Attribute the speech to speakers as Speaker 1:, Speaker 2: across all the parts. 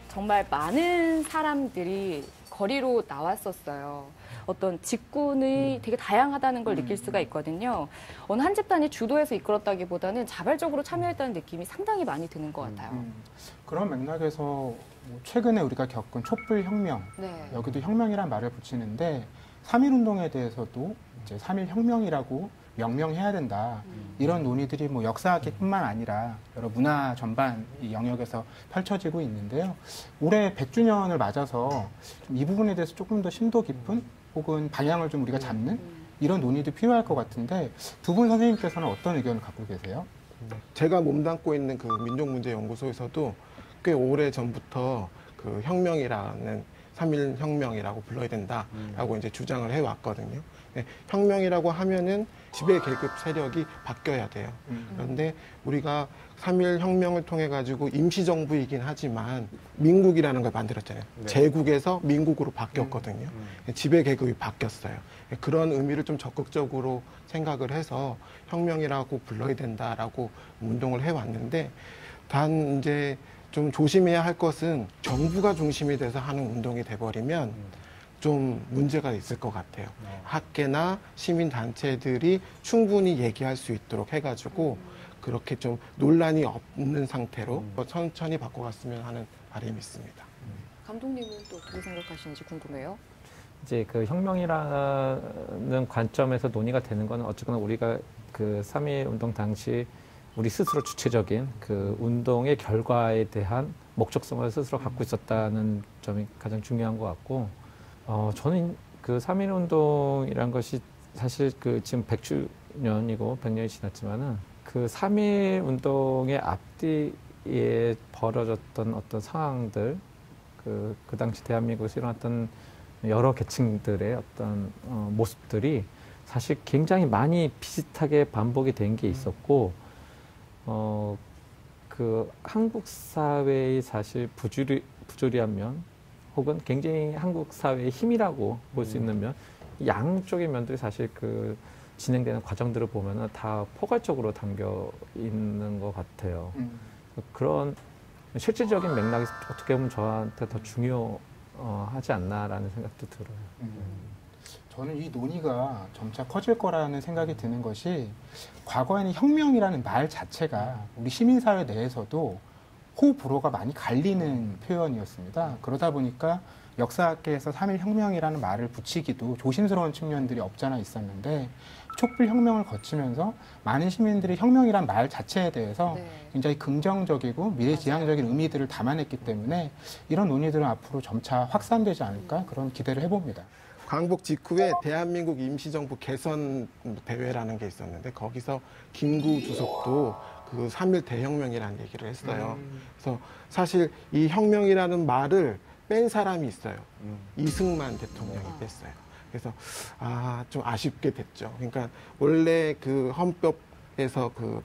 Speaker 1: 정말 많은 사람들이 거리로 나왔었어요. 어떤 직군이 되게 다양하다는 걸 느낄 수가 있거든요. 어느 한 집단이 주도해서 이끌었다기보다는 자발적으로 참여했다는 느낌이 상당히 많이 드는 것 같아요.
Speaker 2: 그런 맥락에서 뭐 최근에 우리가 겪은 촛불혁명,
Speaker 1: 네.
Speaker 2: 여기도 혁명이란 말을 붙이는데 3.1운동에 대해서도 이제 3.1혁명이라고 명명해야 된다. 이런 논의들이 뭐 역사학계뿐만 아니라 여러 문화 전반 이 영역에서 펼쳐지고 있는데요. 올해 100주년을 맞아서 좀 이 부분에 대해서 조금 더 심도 깊은 혹은 방향을 좀 우리가 잡는 이런 논의도 필요할 것 같은데 두 분 선생님께서는 어떤 의견을 갖고 계세요?
Speaker 3: 제가 몸담고 있는 그 민족문제연구소에서도 꽤 오래 전부터 그 혁명이라는 3.1 혁명이라고 불러야 된다라고 이제 주장을 해왔거든요. 네, 혁명이라고 하면은 지배 계급 세력이 바뀌어야 돼요. 그런데 우리가 3.1 혁명을 통해 가지고 임시정부이긴 하지만 민국이라는 걸 만들었잖아요. 네. 제국에서 민국으로 바뀌었거든요. 지배 계급이 바뀌었어요. 그런 의미를 좀 적극적으로 생각을 해서 혁명이라고 불러야 된다라고 운동을 해왔는데 단 이제 좀 조심해야 할 것은 정부가 중심이 돼서 하는 운동이 돼버리면 좀 문제가 있을 것 같아요. 학계나 시민단체들이 충분히 얘기할 수 있도록 해가지고 그렇게 좀 논란이 없는 상태로 천천히 바꿔갔으면 하는 바람이 있습니다.
Speaker 1: 감독님은 또 어떻게 생각하시는지 궁금해요.
Speaker 4: 이제 그 혁명이라는 관점에서 논의가 되는 거는 어쨌거나 우리가 그 3.1 운동 당시 우리 스스로 주체적인 그 운동의 결과에 대한 목적성을 스스로 갖고 있었다는 점이 가장 중요한 것 같고, 저는 그 3.1 운동이란 것이 사실 그 지금 100주년이고 100년이 지났지만은 그 3.1 운동의 앞뒤에 벌어졌던 어떤 상황들, 그 당시 대한민국에서 일어났던 여러 계층들의 어떤 모습들이 사실 굉장히 많이 비슷하게 반복이 된 게 있었고, 그 한국 사회의 사실 부조리한 면, 혹은 굉장히 한국 사회의 힘이라고 볼 수 있는 면, 양쪽의 면들이 사실 그 진행되는 과정들을 보면은 다 포괄적으로 담겨 있는 것 같아요. 그런 실질적인 맥락이 어떻게 보면 저한테 더 중요하지 않나라는 생각도 들어요.
Speaker 2: 저는 이 논의가 점차 커질 거라는 생각이 드는 것이 과거에는 혁명이라는 말 자체가 우리 시민사회 내에서도 호불호가 많이 갈리는 표현이었습니다. 그러다 보니까 역사학계에서 3.1 혁명이라는 말을 붙이기도 조심스러운 측면들이 없잖아 있었는데 촛불혁명을 거치면서 많은 시민들이 혁명이란 말 자체에 대해서 굉장히 긍정적이고 미래지향적인 의미들을 담아냈기 때문에 이런 논의들은 앞으로 점차 확산되지 않을까 그런 기대를 해봅니다.
Speaker 3: 광복 직후에 대한민국 임시정부 개선 대회라는 게 있었는데 거기서 김구 주석도 그 3.1 대혁명이라는 얘기를 했어요. 그래서 사실 이 혁명이라는 말을 뺀 사람이 있어요. 이승만 대통령이 뺐어요. 그래서 좀 아쉽게 됐죠. 그러니까 원래 그 헌법에서 그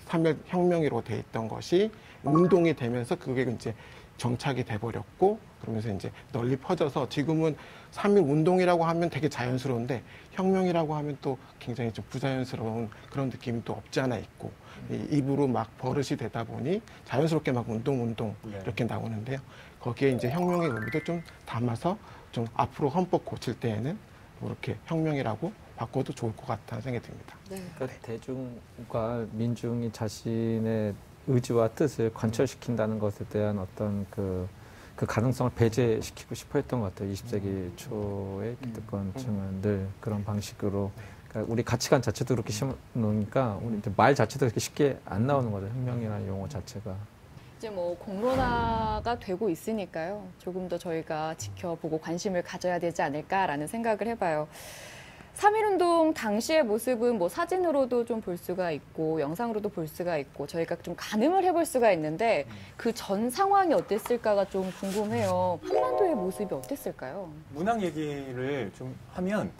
Speaker 3: 3.1 혁명이라고 돼 있던 것이 운동이 되면서 그게 이제 정착이 돼버렸고 그러면서 이제 널리 퍼져서 지금은 3.1 운동이라고 하면 되게 자연스러운데 혁명이라고 하면 또 굉장히 좀 부자연스러운 그런 느낌이 또 없지 않아 있고 입으로 막 버릇이 되다 보니 자연스럽게 막 운동 이렇게 나오는데요. 거기에 이제 혁명의 의미도 좀 담아서 좀 앞으로 헌법 고칠 때에는 이렇게 혁명이라고 바꿔도 좋을 것 같다는 생각이 듭니다.
Speaker 4: 그러니까 대중과 민중이 자신의 의지와 뜻을 관철시킨다는 것에 대한 어떤 그 가능성을 배제시키고 싶어 했던 것 같아요. 20세기 초의 기득권층은 늘 그런 방식으로. 그러니까 우리 가치관 자체도 그렇게 심으니까 우리 말 자체도 그렇게 쉽게 안 나오는 거죠. 혁명이라는 용어 자체가.
Speaker 1: 이제 뭐 공론화가 되고 있으니까요. 조금 더 저희가 지켜보고 관심을 가져야 되지 않을까라는 생각을 해봐요. 3.1운동 당시의 모습은 뭐 사진으로도 좀 볼 수가 있고 영상으로도 볼 수가 있고 저희가 좀 가늠을 해볼 수가 있는데 그 전 상황이 어땠을까가 좀 궁금해요. 한반도의 모습이 어땠을까요?
Speaker 5: 문학 얘기를 좀 하면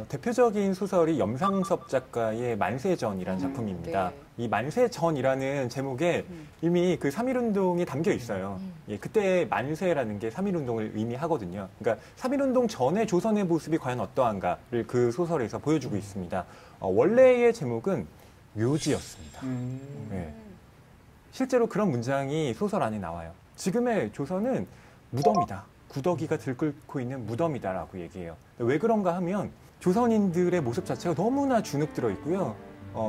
Speaker 5: 대표적인 소설이 염상섭 작가의 만세전이라는 작품입니다.
Speaker 1: 네.
Speaker 5: 이 만세전이라는 제목에 이미 그 3.1운동이 담겨 있어요. 예, 그때 만세라는 게 3.1운동을 의미하거든요. 그러니까 3.1운동 전에 조선의 모습이 과연 어떠한가를 그 소설에서 보여주고 있습니다. 원래의 제목은 묘지였습니다. 네. 실제로 그런 문장이 소설 안에 나와요. 지금의 조선은 무덤이다. 구더기가 들끓고 있는 무덤이다라고 얘기해요. 왜 그런가 하면 조선인들의 모습 자체가 너무나 주눅들어 있고요.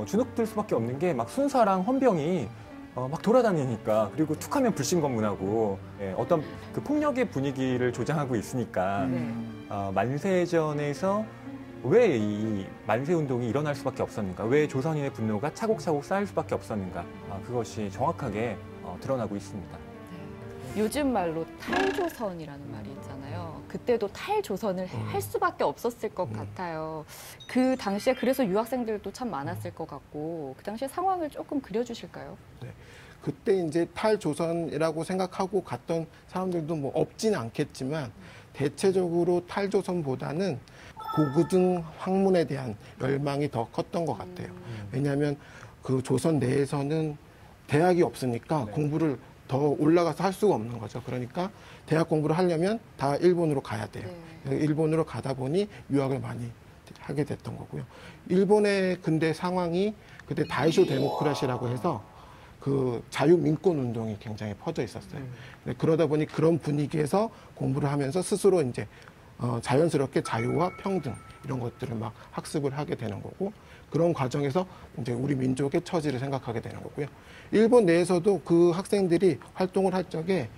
Speaker 5: 주눅들 수밖에 없는 게 막 순사랑 헌병이 막 돌아다니니까, 그리고 툭하면 불신검문하고 어떤 그 폭력의 분위기를 조장하고 있으니까 만세전에서 왜 이 만세운동이 일어날 수밖에 없었는가, 왜 조선인의 분노가 차곡차곡 쌓일 수밖에 없었는가, 그것이 정확하게 드러나고 있습니다.
Speaker 1: 요즘 말로 탈조선이라는 말이 있잖아요. 그때도 탈조선을 할 수밖에 없었을 것 같아요. 그 당시에 그래서 유학생들도 참 많았을 것 같고, 그 당시에 상황을 조금 그려주실까요?
Speaker 3: 네. 그때 이제 탈조선이라고 생각하고 갔던 사람들도 뭐 없지는 않겠지만, 대체적으로 탈조선보다는 고고등 학문에 대한 열망이 더 컸던 것 같아요. 왜냐하면 그 조선 내에서는 대학이 없으니까 공부를 더 올라가서 할 수가 없는 거죠. 그러니까 대학 공부를 하려면 다 일본으로 가야 돼요. 일본으로 가다 보니 유학을 많이 하게 됐던 거고요. 일본의 근데 상황이 그때 다이쇼 데모크라시라고 해서 그 자유민권 운동이 굉장히 퍼져 있었어요. 그러다 보니 그런 분위기에서 공부를 하면서 스스로 이제 자연스럽게 자유와 평등 이런 것들을 막 학습을 하게 되는 거고, 그런 과정에서 이제 우리 민족의 처지를 생각하게 되는 거고요. 일본 내에서도 그 학생들이 활동을 할 적에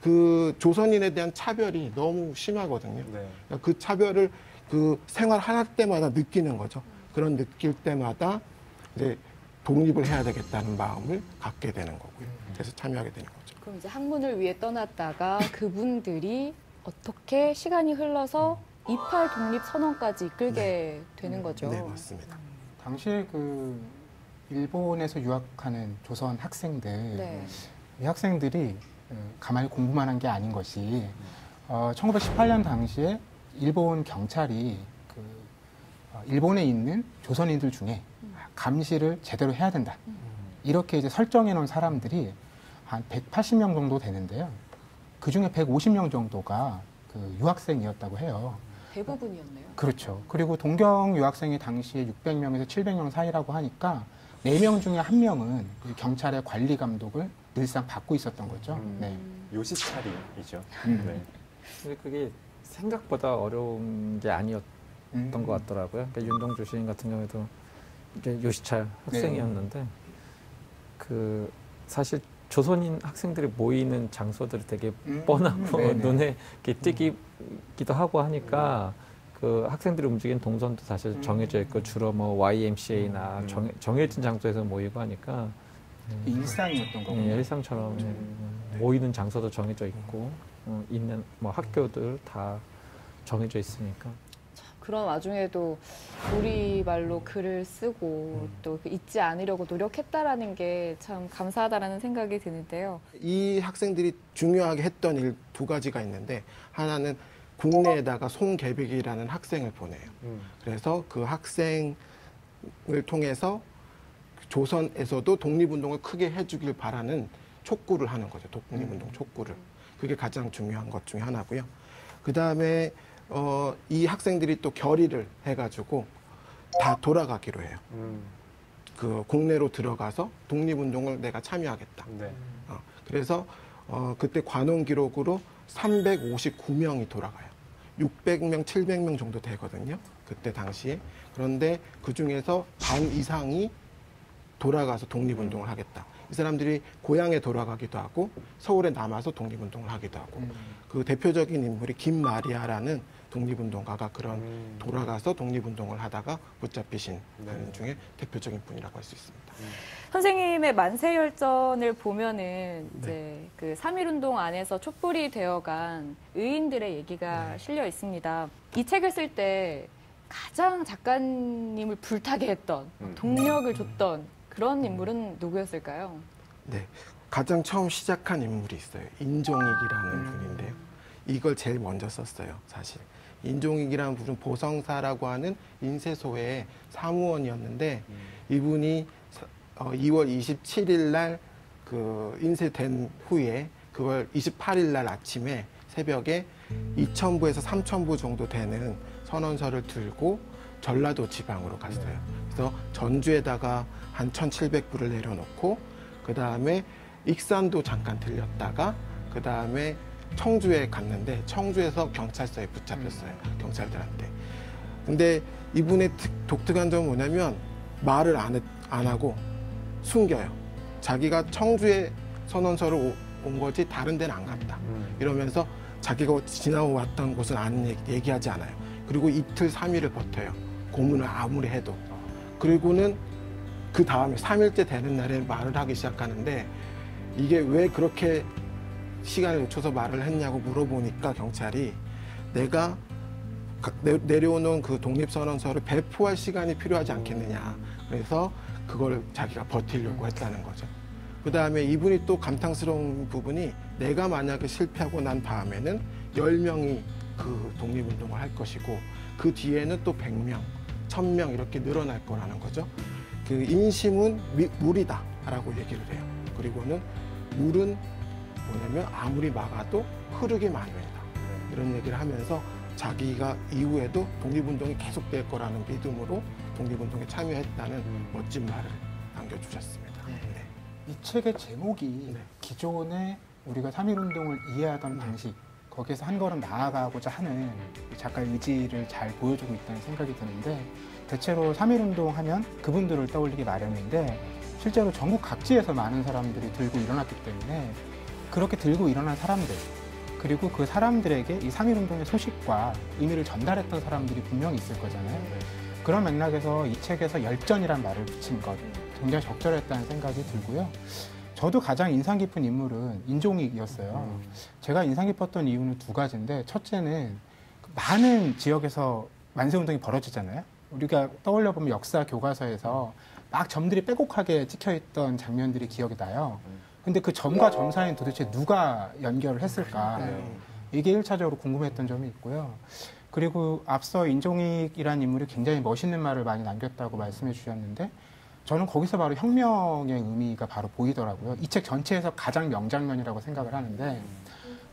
Speaker 3: 그 조선인에 대한 차별이 너무 심하거든요. 그러니까 그 차별을 그 생활할 때마다 느끼는 거죠. 그런 느낄 때마다 이제 독립을 해야 되겠다는 마음을 갖게 되는 거고요. 그래서 참여하게 되는 거죠.
Speaker 1: 그럼 이제 학문을 위해 떠났다가 그분들이 어떻게 시간이 흘러서 28 독립 선언까지 이끌게 되는 거죠.
Speaker 3: 네, 맞습니다.
Speaker 2: 당시에 그 일본에서 유학하는 조선 학생들, 이 학생들이 가만히 공부만 한 게 아닌 것이 1918년 당시에 일본 경찰이 일본에 있는 조선인들 중에 감시를 제대로 해야 된다. 이렇게 이제 설정해 놓은 사람들이 한 180명 정도 되는데요. 그 중에 150명 정도가 그 유학생이었다고 해요.
Speaker 1: 대부분이었네요.
Speaker 2: 그렇죠. 그리고 동경 유학생이 당시에 600명에서 700명 사이라고 하니까 4명 중에 1명은 경찰의 관리 감독을 늘상 받고 있었던 거죠. 네.
Speaker 5: 요시차리이죠.
Speaker 4: 근데 그게 생각보다 어려운 게 아니었던 것 같더라고요. 그러니까 윤동주 시인 같은 경우에도 이제 요시찰 학생이었는데 그 사실 조선인 학생들이 모이는 장소들이 되게 뻔하고 눈에 이렇게 띄기도 하고 하니까 그 학생들이 움직이는 동선도 사실 정해져 있고 주로 뭐 YMCA나 정해진 장소에서 모이고 하니까
Speaker 2: 일상이었던 거군요.
Speaker 4: 일상처럼 모이는 장소도 정해져 있고 있는 뭐 학교들 다 정해져 있으니까.
Speaker 1: 그런 와중에도 우리말로 글을 쓰고 또 잊지 않으려고 노력했다라는 게 참 감사하다라는 생각이 드는데요.
Speaker 3: 이 학생들이 중요하게 했던 일 2가지가 있는데, 하나는 국내에다가 송계백이라는 학생을 보내요. 그래서 그 학생을 통해서 조선에서도 독립운동을 크게 해주길 바라는 촉구를 하는 거죠. 독립운동 촉구를. 그게 가장 중요한 것 중에 하나고요. 그 다음에 이 학생들이 또 결의를 해가지고 다 돌아가기로 해요. 그 국내로 들어가서 독립운동을 내가 참여하겠다. 그래서 그때 관원 기록으로 359명이 돌아가요. 600명, 700명 정도 되거든요. 그때 당시에. 그런데 그 중에서 반 이상이 돌아가서 독립운동을 하겠다. 이 사람들이 고향에 돌아가기도 하고 서울에 남아서 독립운동을 하기도 하고, 그 대표적인 인물이 김마리아라는 독립운동가가 그런 돌아가서 독립운동을 하다가 붙잡히신 분 중에 대표적인 분이라고 할 수 있습니다.
Speaker 1: 선생님의 만세열전을 보면은 이제 그 3.1운동 안에서 촛불이 되어간 의인들의 얘기가 실려 있습니다. 이 책을 쓸 때 가장 작가님을 불타게 했던, 동력을 줬던 그런 인물은 누구였을까요?
Speaker 3: 네, 가장 처음 시작한 인물이 있어요. 인종익이라는 분인데요. 이걸 제일 먼저 썼어요, 사실. 인종익이라는 분은 보성사라고 하는 인쇄소의 사무원이었는데, 이분이 2월 27일 날 그 인쇄된 후에 그걸 28일 날 아침에 새벽에 2,000부에서 3,000부 정도 되는 선언서를 들고 전라도 지방으로 갔어요. 그래서 전주에다가 한 1,700부를 내려놓고, 그 다음에 익산도 잠깐 들렸다가 그 다음에 청주에 갔는데 청주에서 경찰서에 붙잡혔어요. 경찰들한테. 근데 이분의 독특한 점은 뭐냐면 말을 안 하고 숨겨요. 자기가 청주에 선원서를 온 거지 다른 데는 안 갔다. 이러면서 자기가 지나왔던 곳은 안 얘기하지 않아요. 그리고 이틀, 3일을 버텨요. 고문을 아무리 해도. 그리고는 그 다음에 3일째 되는 날에 말을 하기 시작하는데 이게 왜 그렇게 시간을 놓쳐서 말을 했냐고 물어보니까 경찰이 내가 내려오는 그 독립선언서를 배포할 시간이 필요하지 않겠느냐. 그래서 그걸 자기가 버티려고 했다는 거죠. 그 다음에 이분이 또 감탄스러운 부분이 내가 만약에 실패하고 난 다음에는 10명이 그 독립운동을 할 것이고 그 뒤에는 또 100명, 1000명 이렇게 늘어날 거라는 거죠. 그 인심은 물이다 라고 얘기를 해요. 그리고는 물은 뭐냐면 아무리 막아도 흐르게 만든다. 이런 얘기를 하면서 자기가 이후에도 독립운동이 계속될 거라는 믿음으로 독립운동에 참여했다는 멋진 말을 남겨주셨습니다. 네.
Speaker 2: 이 책의 제목이
Speaker 3: 네.
Speaker 2: 기존에 우리가 3.1운동을 이해하던 방식, 거기에서 한 걸음 나아가고자 하는 이 작가의 의지를 잘 보여주고 있다는 생각이 드는데 대체로 3.1운동 하면 그분들을 떠올리기 마련인데 실제로 전국 각지에서 많은 사람들이 들고 일어났기 때문에 그렇게 들고 일어난 사람들 그리고 그 사람들에게 이 3.1운동의 소식과 의미를 전달했던 사람들이 분명히 있을 거잖아요. 그런 맥락에서 이 책에서 열전이란 말을 붙인 것 굉장히 적절했다는 생각이 들고요. 저도 가장 인상 깊은 인물은 인종익이었어요. 제가 인상 깊었던 이유는 두 가지인데 첫째는 많은 지역에서 만세운동이 벌어지잖아요. 우리가 떠올려보면 역사 교과서에서 막 점들이 빼곡하게 찍혀있던 장면들이 기억이 나요. 근데 그 점과 점 사이는 도대체 누가 연결을 했을까? 이게 1차적으로 궁금했던 점이 있고요. 그리고 앞서 인종익이라는 인물이 굉장히 멋있는 말을 많이 남겼다고 말씀해 주셨는데 저는 거기서 바로 혁명의 의미가 바로 보이더라고요. 이 책 전체에서 가장 명장면이라고 생각을 하는데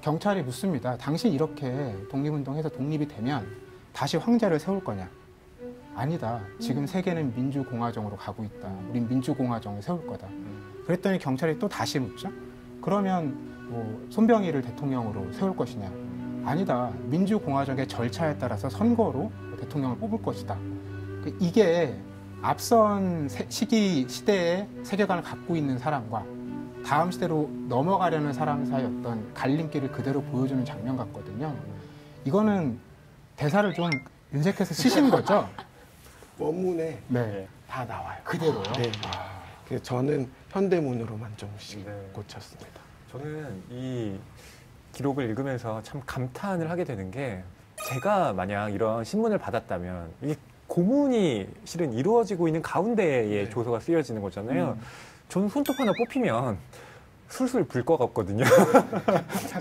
Speaker 2: 경찰이 묻습니다. 당신 이렇게 독립운동해서 독립이 되면 다시 황제를 세울 거냐? 아니다. 지금 세계는 민주공화정으로 가고 있다. 우린 민주공화정을 세울 거다. 그랬더니 경찰이 또 다시 묻죠. 그러면 뭐 손병희를 대통령으로 세울 것이냐? 아니다. 민주공화정의 절차에 따라서 선거로 대통령을 뽑을 것이다. 이게 앞선 시대의 세계관을 갖고 있는 사람과 다음 시대로 넘어가려는 사람 사이 어떤 갈림길을 그대로 보여주는 장면 같거든요. 이거는 대사를 좀 윤색해서 쓰신 거죠?
Speaker 3: 원문에
Speaker 2: 네.
Speaker 3: 다 나와요.
Speaker 2: 그대로요?
Speaker 3: 네. 그래서 저는 현대문으로만 좀씩
Speaker 5: 네.
Speaker 3: 고쳤습니다.
Speaker 5: 저는 이 기록을 읽으면서 참 감탄을 하게 되는 게 제가 만약 이런 신문을 받았다면 이 고문이 실은 이루어지고 있는 가운데에 조서가 쓰여지는 거잖아요. 저는 손톱 하나 뽑히면 술술 불 것 같거든요.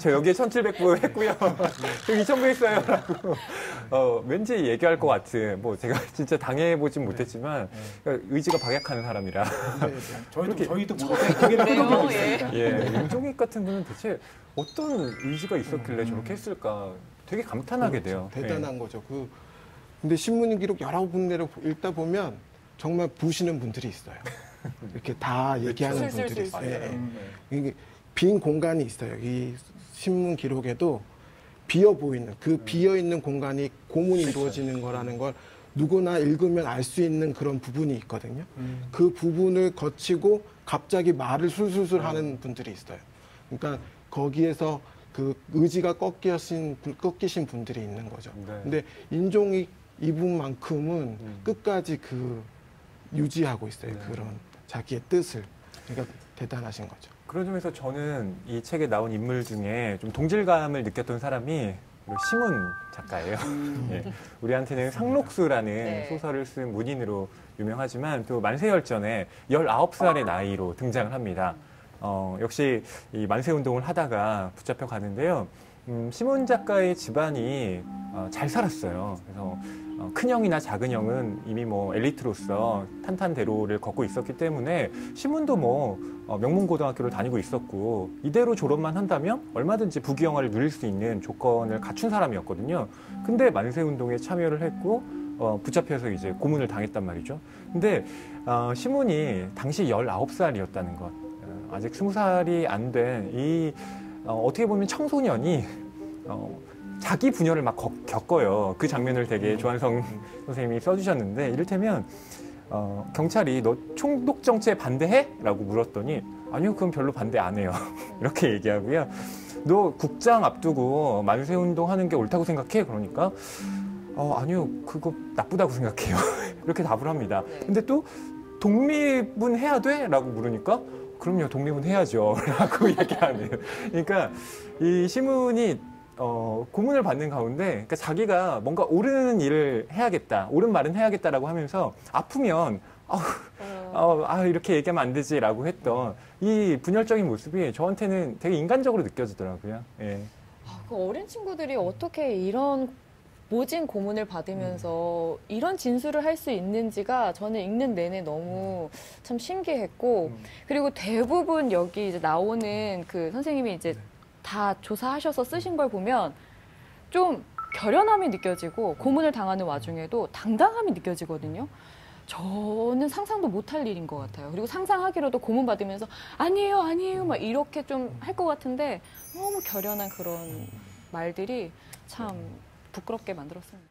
Speaker 5: 저 여기에 1700부 했고요. 여기 2000부 했어요. 라고. 왠지 얘기할 것 같은, 뭐 제가 진짜 당해보진 못했지만, 그러니까 의지가 박약하는 사람이라.
Speaker 2: 저희도 고개를 끄덕이고 있습니다.
Speaker 5: 예, 임종익 같은 분은 대체 어떤 의지가 있었길래 저렇게 했을까 되게 감탄하게 돼요.
Speaker 3: 대단한 거죠. 근데 신문 기록 여러 군데를 읽다 보면 정말 부시는 분들이 있어요. 이렇게 다 얘기하는 분들이 있어요. 이게 빈 공간이 있어요. 이 신문 기록에도 비어 보이는 그 비어 있는 공간이 고문이 이루어지는 거라는 걸 누구나 읽으면 알 수 있는 그런 부분이 있거든요. 그 부분을 거치고 갑자기 말을 술술술 하는 분들이 있어요. 그러니까 거기에서 그 의지가 꺾이신 분들이 있는 거죠.
Speaker 5: 네.
Speaker 3: 근데 인종이 이분만큼은 끝까지 유지하고 있어요. 그런 자기의 뜻을. 그러니까 대단하신 거죠.
Speaker 5: 그런 점에서 저는 이 책에 나온 인물 중에 좀 동질감을 느꼈던 사람이 심은 작가예요. 예. 우리한테는 상록수라는
Speaker 1: 네.
Speaker 5: 소설을 쓴 문인으로 유명하지만 또 만세열전에 19살의 나이로 등장을 합니다. 역시 이 만세운동을 하다가 붙잡혀 가는데요. 심은 작가의 집안이 잘 살았어요. 그래서 큰형이나 작은형은 이미 뭐 엘리트로서 탄탄대로를 걷고 있었기 때문에 심은도 뭐 명문고등학교를 다니고 있었고 이대로 졸업만 한다면 얼마든지 부귀영화를 누릴 수 있는 조건을 갖춘 사람이었거든요. 근데 만세운동에 참여를 했고 붙잡혀서 이제 고문을 당했단 말이죠. 근데 심은이 당시 19살이었다는 것, 아직 20살이 안 된 이 어떻게 보면 청소년이 자기 분열을 막 겪어요. 그 장면을 되게 조한성 선생님이 써주셨는데, 이를테면 경찰이 너 총독 정치에 반대해? 라고 물었더니 아니요, 그건 별로 반대 안 해요. 이렇게 얘기하고요. 너 국장 앞두고 만세운동 하는 게 옳다고 생각해? 그러니까 아니요, 그거 나쁘다고 생각해요. 이렇게 답을 합니다. 근데 또 독립은 해야 돼? 라고 물으니까 그럼요, 독립은 해야죠. 라고 얘기하는. 그러니까 이 시문이 고문을 받는 가운데, 그러니까 자기가 뭔가 옳은 일을 해야겠다, 옳은 말은 해야겠다라고 하면서 아프면 이렇게 얘기하면 안 되지라고 했던 이 분열적인 모습이 저한테는 되게 인간적으로 느껴지더라고요. 예.
Speaker 1: 그 어린 친구들이 어떻게 이런 모진 고문을 받으면서 이런 진술을 할 수 있는지가 저는 읽는 내내 너무 참 신기했고, 그리고 대부분 여기 이제 나오는 그 선생님이 이제 다 조사하셔서 쓰신 걸 보면 좀 결연함이 느껴지고 고문을 당하는 와중에도 당당함이 느껴지거든요. 저는 상상도 못할 일인 것 같아요. 그리고 상상하기로도 고문 받으면서 아니에요 막 이렇게 좀 할 것 같은데 너무 결연한 그런 말들이 참 부끄럽게 만들었습니다.